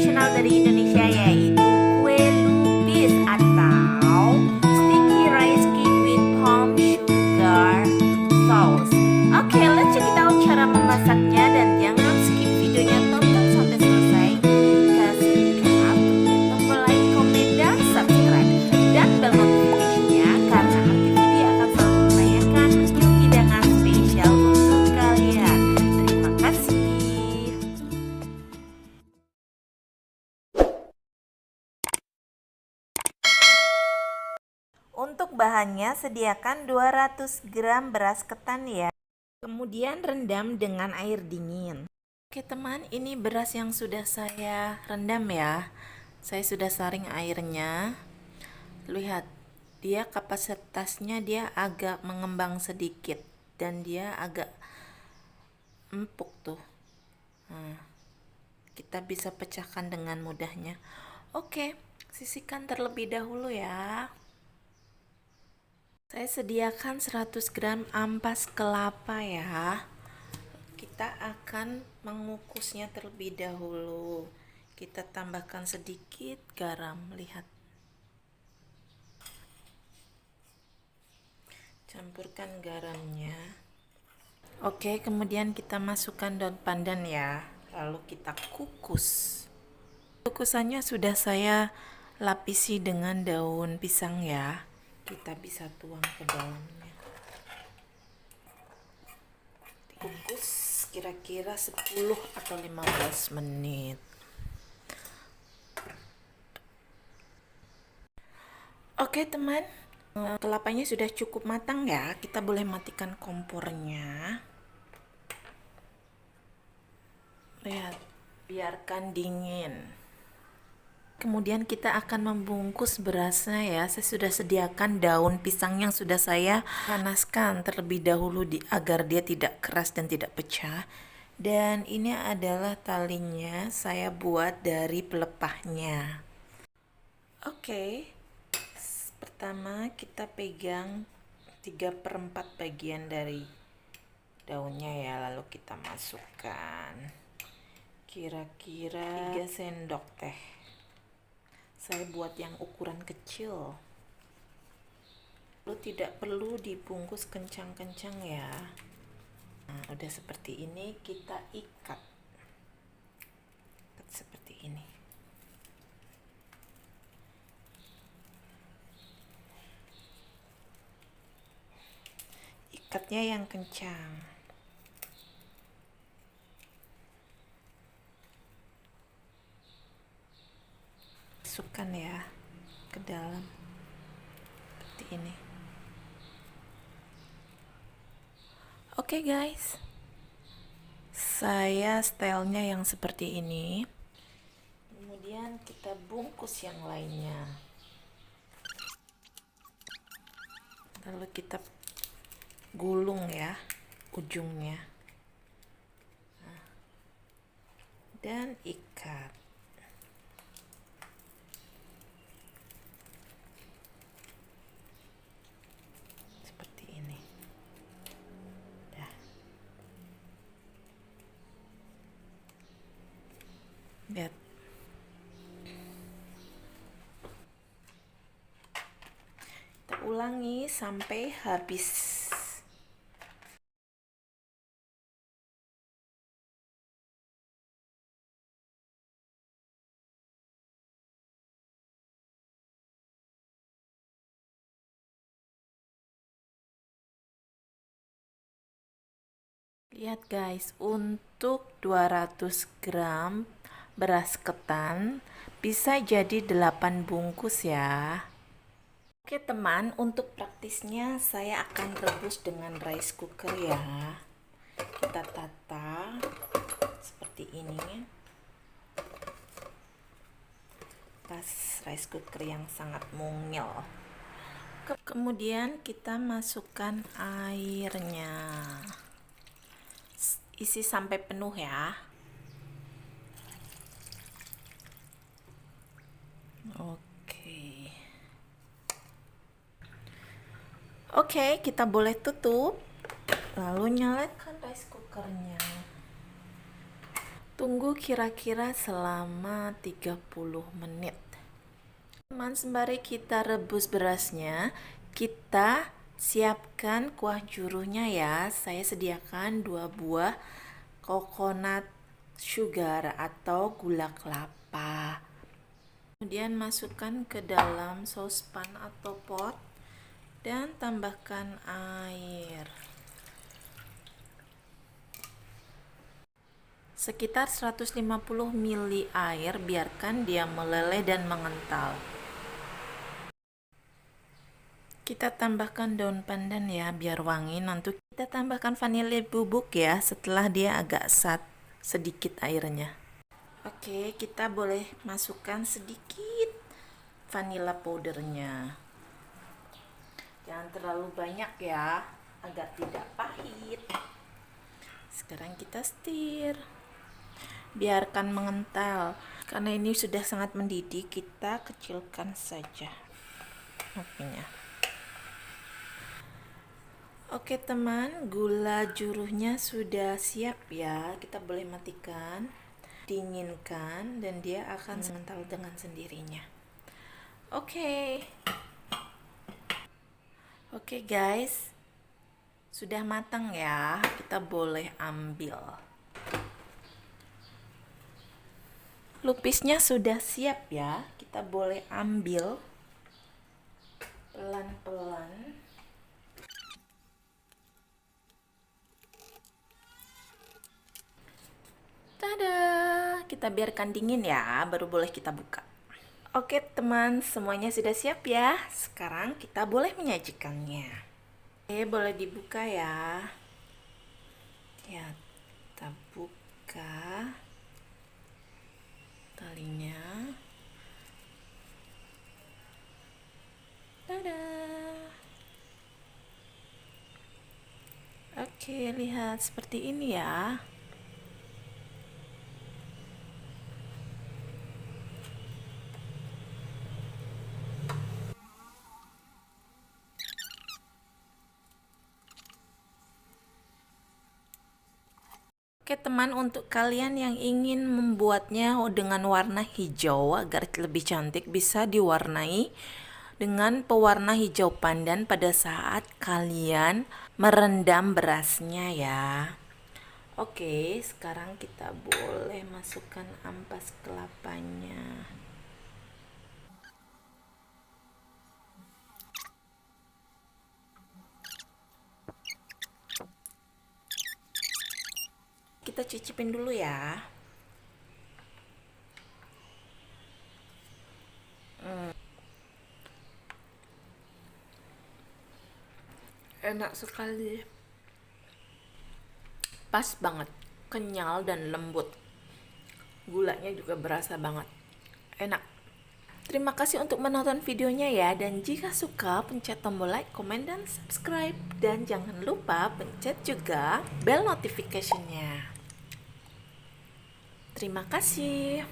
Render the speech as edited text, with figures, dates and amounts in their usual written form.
tradisional dari Indonesia, yaitu kue lupis atau sticky rice cake with palm sugar sauce. Oke, let's check it out cara memasaknya, dan jangan skip videonya, tonton sampai selesai. Kasih kemudian tombol like, komen, dan subscribe, dan bell notification-nya, karena Artifidi akan selalu menayangkan new hidangan spesial untuk kalian. Terima kasih. Untuk bahannya, sediakan 200 gram beras ketan ya. Kemudian rendam dengan air dingin. Oke teman, ini beras yang sudah saya rendam ya. Saya sudah saring airnya. Lihat, dia kapasitasnya dia agak mengembang sedikit, dan dia agak empuk tuh. Nah, kita bisa pecahkan dengan mudahnya. Oke, sisihkan terlebih dahulu ya. Saya sediakan 100 gram ampas kelapa ya. Kita akan mengukusnya terlebih dahulu. Kita tambahkan sedikit garam, lihat. Campurkan garamnya. Oke, kemudian kita masukkan daun pandan ya. Lalu kita kukus. Kukusannya sudah saya lapisi dengan daun pisang ya. Kita bisa tuang ke dalamnya. Kukus kira-kira 10 atau 15 menit. Oke teman, kelapanya sudah cukup matang ya. Kita boleh matikan kompornya. Lihat, biarkan dingin. Kemudian kita akan membungkus berasnya ya. Saya sudah sediakan daun pisang yang sudah saya panaskan terlebih dahulu agar dia tidak keras dan tidak pecah. Dan ini adalah talinya, saya buat dari pelepahnya. Oke, pertama kita pegang 3/4 bagian dari daunnya ya. Lalu kita masukkan kira-kira 3 sendok teh. Saya buat yang ukuran kecil. Lalu tidak perlu dibungkus kencang-kencang ya. Nah, udah seperti ini, kita ikat. Seperti ini. Ikatnya yang kencang. Masukkan ya ke dalam seperti ini. Oke guys, saya stylenya yang seperti ini. Kemudian kita bungkus yang lainnya. Lalu kita gulung ya ujungnya. Nah, dan ikat. Lihat. Kita ulangi sampai habis. Lihat guys, untuk 200 gram beras ketan bisa jadi 8 bungkus ya. Oke teman, untuk praktisnya saya akan rebus dengan rice cooker ya. Kita tata seperti ini. Pas rice cooker yang sangat mungil. Kemudian kita masukkan airnya. Isi sampai penuh ya. Oke, kita boleh tutup. Lalu nyalakan rice cookernya. Tunggu kira-kira selama 30 menit. Teman, sembari kita rebus berasnya, kita siapkan kuah juruhnya ya. Saya sediakan 2 buah coconut sugar atau gula kelapa. Kemudian masukkan ke dalam saucepan atau pot dan tambahkan air. Sekitar 150 ml air, biarkan dia meleleh dan mengental. Kita tambahkan daun pandan ya, biar wangi. Nanti kita tambahkan vanili bubuk ya, setelah dia agak sedikit airnya. Oke, kita boleh masukkan sedikit vanilla powdernya. Jangan terlalu banyak ya, agar tidak pahit. Sekarang kita stir. Biarkan mengental. Karena ini sudah sangat mendidih, kita kecilkan saja apinya. Oke teman, gula juruhnya sudah siap ya. Kita boleh matikan, dinginkan, dan dia akan mengental dengan sendirinya. Oke guys, sudah matang ya. Kita boleh ambil. Lupisnya sudah siap ya. Kita boleh ambil pelan-pelan. Tada! Kita biarkan dingin ya, baru boleh kita buka. Oke teman, semuanya sudah siap ya. Sekarang kita boleh menyajikannya. Oke, boleh dibuka ya. Ya, kita buka talinya. Tada! Oke, lihat seperti ini ya. Oke teman, untuk kalian yang ingin membuatnya dengan warna hijau agar lebih cantik, bisa diwarnai dengan pewarna hijau pandan pada saat kalian merendam berasnya ya. Oke, sekarang kita boleh masukkan ampas kelapanya. Kita cicipin dulu ya. Enak sekali. Pas banget, kenyal dan lembut. Gulanya juga berasa banget. Enak. Terima kasih untuk menonton videonya ya. Dan jika suka, pencet tombol like, komen, dan subscribe. Dan jangan lupa pencet juga bell notification-nya. Terima kasih.